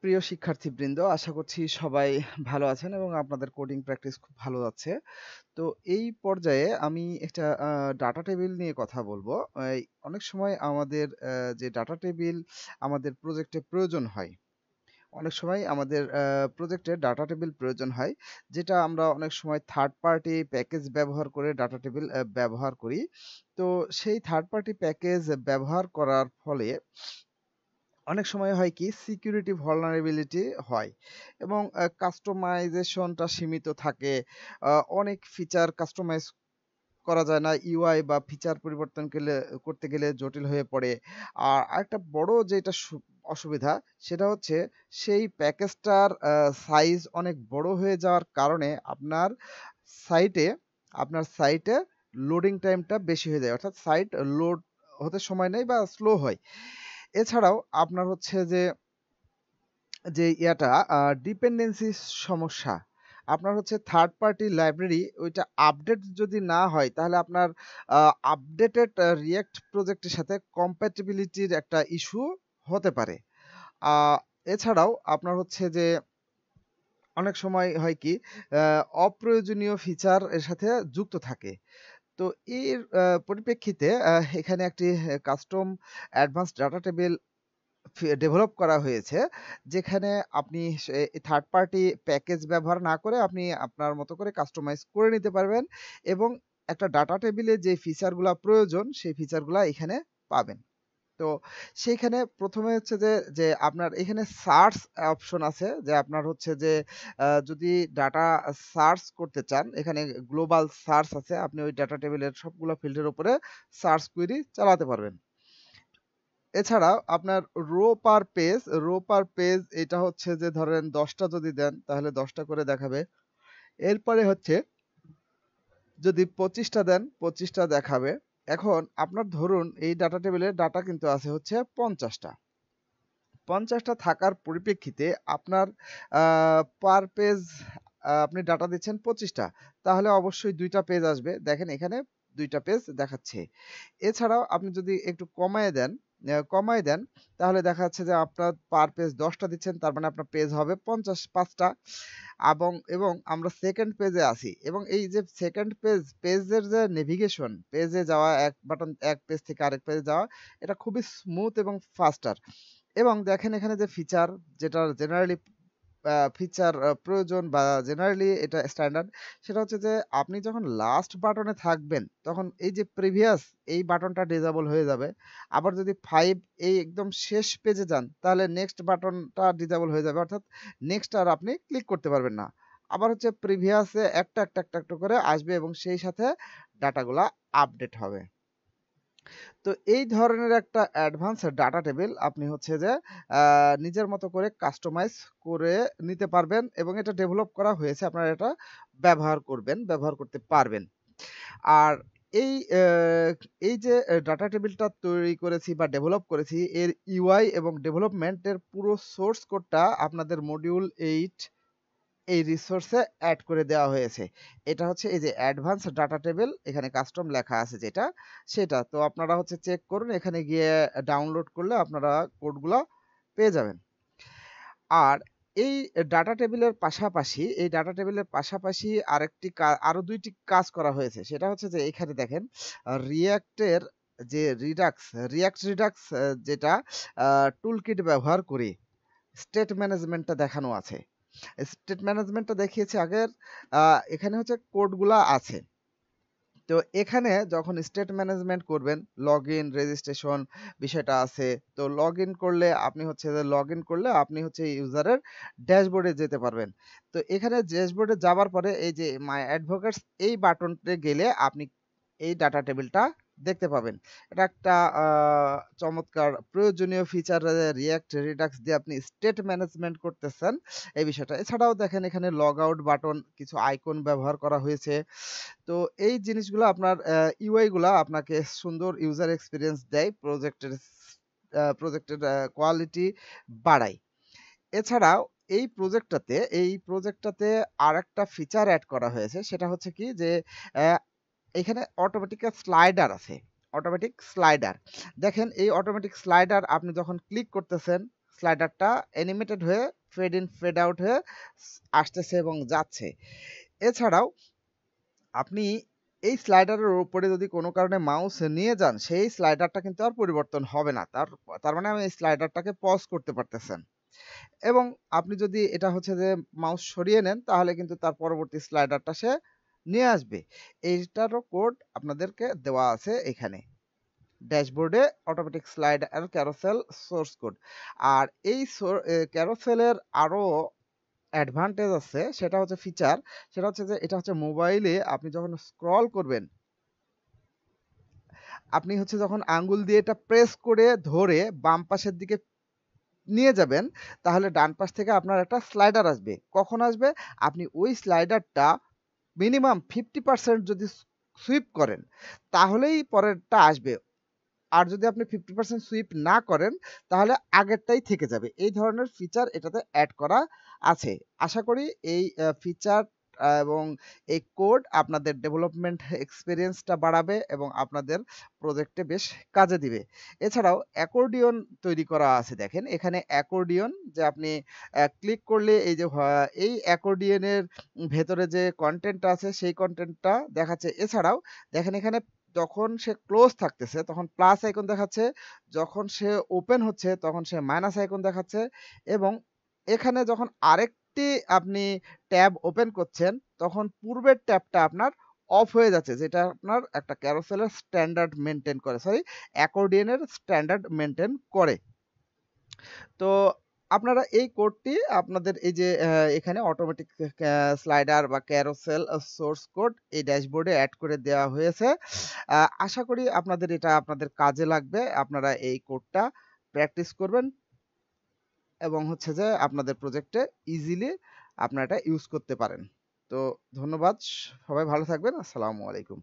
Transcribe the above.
প্রিয় শিক্ষার্থীবৃন্দ, আশা করছি সবাই ভালো আছেন এবং আপনাদের কোডিং প্র্যাকটিস খুব ভালো যাচ্ছে। তো এই পর্যায়ে আমি একটা ডাটা টেবিল নিয়ে কথা বলবো। অনেক সময় আমাদের যে ডাটা টেবিল আমাদের প্রজেক্টে প্রয়োজন হয়। অনেক সময় আমাদের প্রজেক্টে ডাটা টেবিল প্রয়োজন হয়, যেটা আমরা অনেক সময় থার্ড পার্টি প্যাকেজ ব্যবহার করে ডাটা টেবিল ব্যবহার করি। তো সেই থার্ড পার্টি প্যাকেজ ব্যবহার করার ফলে অনেক সময় হয় কি সিকিউরিটি ভলনারেবিলিটি হয় এবং কাস্টমাইজেশনটা সীমিত থাকে। অনেক ফিচার কাস্টমাইজ করা যায় না। ইউআই বা ফিচার পরিবর্তন করতে গেলে জটিল হয়ে পড়ে। আর আরেকটা বড় যেটা অসুবিধা সেটা হচ্ছে সেই প্যাকেজটার সাইজ অনেক বড় হয়ে যাওয়ার কারণে সাইটে আপনার সাইটে লোডিং টাইমটা বেশি হয়ে যায়। অর্থাৎ সাইট লোড হতে সময় নেয় বা স্লো হয়। এছাড়াও আপনার হচ্ছে যে যে ইয়াটা ডিপেন্ডেন্সি সমস্যা। আপনার হচ্ছে থার্ড পার্টি লাইব্রেরি ওইটা আপডেট যদি না হয় তাহলে আপনার আপডেটেড রিঅ্যাক্ট প্রজেক্টের সাথে কম্প্যাটিবিলিটির একটা ইস্যু হতে পারে। আ এছাড়াও আপনার হচ্ছে যে অনেক সময় হয় কি অপ্রয়োজনীয় ফিচার এর সাথে যুক্ত থাকে। তো এর পরিপ্রেক্ষিতে এখানে একটি custom advanced data table develop করা হয়েছে, যেখানে আপনি থার্ড পার্টি প্যাকেজ ব্যবহার না করে আপনি আপনার মতো করে কাস্টমাইজ করে নিতে পারবেন এবং একটা ডাটা টেবিলে যে ফিচারগুলা প্রয়োজন সেই ফিচারগুলা এখানে পাবেন। তো সেইখানে ১ম এ হচ্ছে যে আপনার এখানে সার্চ অপশন আছে, যে আপনার হচ্ছে যে যদি ডাটা সার্চ করতে চান, এখানে গ্লোবাল সার্চ আছে। আপনি ওই ডাটা টেবিলের সবগুলা ফিল্ডের উপরে সার্চ কুয়েরি চালাতে পারবেন। এছাড়াও আপনার রো পার পেজ এটা হচ্ছে যে ধরেন ১০ টা যদি দেন তাহলে ১০ টা করে দেখাবে। এরপরে হচ্ছে যদি ২৫ টা দেন ২৫ টা দেখাবে। এখন আপনার ধরুন এই ডাটা টেবিলের ডাটা কিন্তু আছে হচ্ছে ৫০ টা। ৫০ টা থাকার পরিপ্রেক্ষিতে আপনার আ পার পেজ আপনি ডাটা দিচ্ছেন ২৫ টা। তাহলে অবশ্যই ২ টা পেজ আসবে। দেখেন এখানে ২ টা পেজ দেখাচ্ছে। এছাড়াও আপনি যদি একটু কমায় দেন তাহলে দেখা যাচ্ছে যে আপনার পার পেজ ১০ টা দিচ্ছেন, তার মানে আপনার পেজ হবে ৫০ টা। এবং আমরা সেকেন্ড পেজে আছি এবং এই যে সেকেন্ড পেজের যে নেভিগেশন, পেজে যাওয়া এক পেজ থেকে আরেক পেজে যাওয়া, এটা খুবই স্মুথ এবং ফাস্টার। এবং দেখেন এখানে যে ফিচার, যেটা জেনারেলি ফিচার প্রয়োজন বা জেনারেলি এটা স্ট্যান্ডার্ড, সেটা হচ্ছে যে আপনি যখন লাস্ট বাটনে থাকবেন তখন এই যে প্রিভিয়াস এই বাটনটা ডিসেবল হয়ে যাবে। আবার যদি ৫ এই একদম শেষ পেজে যান তাহলে নেক্সট বাটনটা ডিসেবল হয়ে যাবে। অর্থাৎ নেক্সট আর আপনি ক্লিক করতে পারবেন না। আবার হচ্ছে প্রিভিয়াসে একটা করে আসবে এবং সেই সাথে ডাটাগুলা আপডেট হবে। তো এই ধরনের একটা অ্যাডভান্স ডাটা টেবিল আপনি হচ্ছে যে নিজের মতো করে কাস্টমাইজ করে নিতে পারবেন এবং এটা ডেভেলপ করা হয়েছে। আপনারা এটা ব্যবহার করতে পারবেন। আর এই অ্যা এই যে ডাটা টেবিলটা তৈরি করেছি বা ডেভেলপ করেছি, এর ইউআই এবং ডেভেলপমেন্ট এর পুরো সোর্স কোডটা আপনাদের মডিউল ৮ এই রিসোর্সে এড করে দেওয়া হয়েছে। এটা হচ্ছে এই যে অ্যাডভান্স ডাটা টেবিল, এখানে কাস্টম লেখা আছে যেটা, সেটা। তো আপনারা হচ্ছে চেক করুন, এখানে গিয়ে ডাউনলোড করলে আপনারা কোডগুলা পেয়ে যাবেন। আর এই ডাটা টেবিলের পাশাপাশি আরো ২ টি কাজ করা হয়েছে। সেটা হচ্ছে যে এখানে দেখেন রিঅ্যাক্টের যে রিডাক্স যেটা টুলকিট ব্যবহার করে স্টেট ম্যানেজমেন্টটা দেখানো আছে। স্টেট ম্যানেজমেন্টটা দেখিয়েছি আগের। আ এখানে হচ্ছে কোডগুলা আছে। তো এখানে যখন স্টেট ম্যানেজমেন্ট করবেন, লগইন, রেজিস্ট্রেশন বিষয়টা আছে। তো লগইন করলে আপনি হচ্ছে ইউজারের ড্যাশবোর্ডে যেতে পারবেন। তো এখানে ড্যাশবোর্ডে যাবার পরে এই যে মাই অ্যাডভোকেটস এই বাটনটে গেলে আপনি এই ডাটা টেবিলটা দেখতে পাবেন। এটা একটা আ চমৎকার প্রয়োজনীয় ফিচার, রিঅ্যাক্ট রিডাক্স দিয়ে আপনি স্টেট ম্যানেজমেন্ট করতেছেন এই বিষয়টা। এছাড়াও দেখেন এখানে লগ আউট বাটন, কিছু আইকন ব্যবহার করা হয়েছে। তো এই জিনিসগুলো আপনার ইউআই গুলা আপনাকে সুন্দর ইউজার এক্সপেরিয়েন্স দেয়। প্রজেক্টের কোয়ালিটি বাড়ায়। এছাড়াও এই প্রজেক্টটাতে আরেকটা ফিচার এড করা হয়েছে। সেটা হচ্ছে কি যে অ্যা এখানে অটোমেটিক স্লাইডার আছে। Automatic slider. দেখেন এই অটোমেটিক স্লাইডার আপনি যখন ক্লিক করতেছেন, স্লাইডারটা অ্যানিমেটেড হয়ে ফেড ইন ফেড আউট হয়ে আসতেছে এবং যাচ্ছে। এছাড়াও আপনি এই স্লাইডারের উপরে যদি কোনো কারণে মাউস নিয়ে যান, সেই স্লাইডারটা কিন্তু আর পরিবর্তন হবে না। তার মানে আমি এই স্লাইডারটাকে পজ করতে পারতেছেন। এবং আপনি যদি এটা হচ্ছে যে মাউস সরিয়ে নেন, তাহলে কিন্তু তার পরবর্তী স্লাইডারটা সে নিয়ে আসবে। এইটারও কোড আপনাদেরকে দেওয়া আছে এখানে। ড্যাশবোর্ডে অটোমেটিক স্লাইড আর ক্যারোসেল সোর্স কোড। আর এই ক্যারোসেলের আরো অ্যাডভান্টেজ আছে, সেটা হচ্ছে ফিচার। সেটা হচ্ছে যে এটা হচ্ছে মোবাইলে আপনি যখন স্ক্রল করবেন, আপনি হচ্ছে যখন আঙ্গুল দিয়ে এটা প্রেস করে ধরে বাম পাশের দিকে নিয়ে যাবেন, তাহলে ডান পাশ থেকে আপনার একটা স্লাইডার আসবে। কখন আসবে? আপনি ওই স্লাইডারটা মিনিমাম 50% যদি সুইপ করেন, তাহলেই পরেরটা আসবে। আর যদি আপনি 50% সুইপ না করেন, তাহলে আগেরটাই থেকে যাবে। এই ধরনের ফিচার এটাতে এড করা আছে। আশা করি এই ফিচার এবং এই কোড আপনাদের ডেভেলপমেন্ট এক্সপেরিয়েন্সটা বাড়াবে এবং আপনাদের প্রজেক্টে বেশ কাজে দিবে। এছাড়াও অ্যাকর্ডিয়ন তৈরি করা আছে দেখেন। এখানে অ্যাকর্ডিয়ন যে আপনি ক্লিক করলে এই যে এই অ্যাকর্ডিয়নের ভেতরে যে কনটেন্টটা আছে সেই কনটেন্টটা দেখাচ্ছে। এছাড়াও দেখেন এখানে যখন সে ক্লোজ থাকতেছে তখন প্লাস আইকন দেখাচ্ছে, যখন সে ওপেন হচ্ছে তখন সে মাইনাস আইকন দেখাচ্ছে এবং এখানে যখন আরেকটি আপনি ট্যাব ওপেন করছেন তখন পূর্বের ট্যাবটা আপনার অফ হয়ে যাচ্ছে, যেটা আপনার একটা ক্যারোসেলের স্ট্যান্ডার্ড মেনটেন করে, সরি অ্যাকর্ডিয়নের স্ট্যান্ডার্ড মেনটেন করে। তো আপনারা এই কোডটি আপনাদের এই যে এখানে অটোমেটিক স্লাইডার বা ক্যারোসেল সোর্স কোড এই ড্যাশবোর্ডে এড করে দেওয়া হয়েছে। আশা করি আপনাদের এটা আপনাদের কাজে লাগবে। আপনারা এই কোডটা প্র্যাকটিস করবেন এবং হচ্ছে যে আপনাদের প্রজেক্টে ইজিলি আপনারা এটা ইউজ করতে পারেন। তো ধন্যবাদ। সবাই ভালো থাকবেন। আসসালামু আলাইকুম।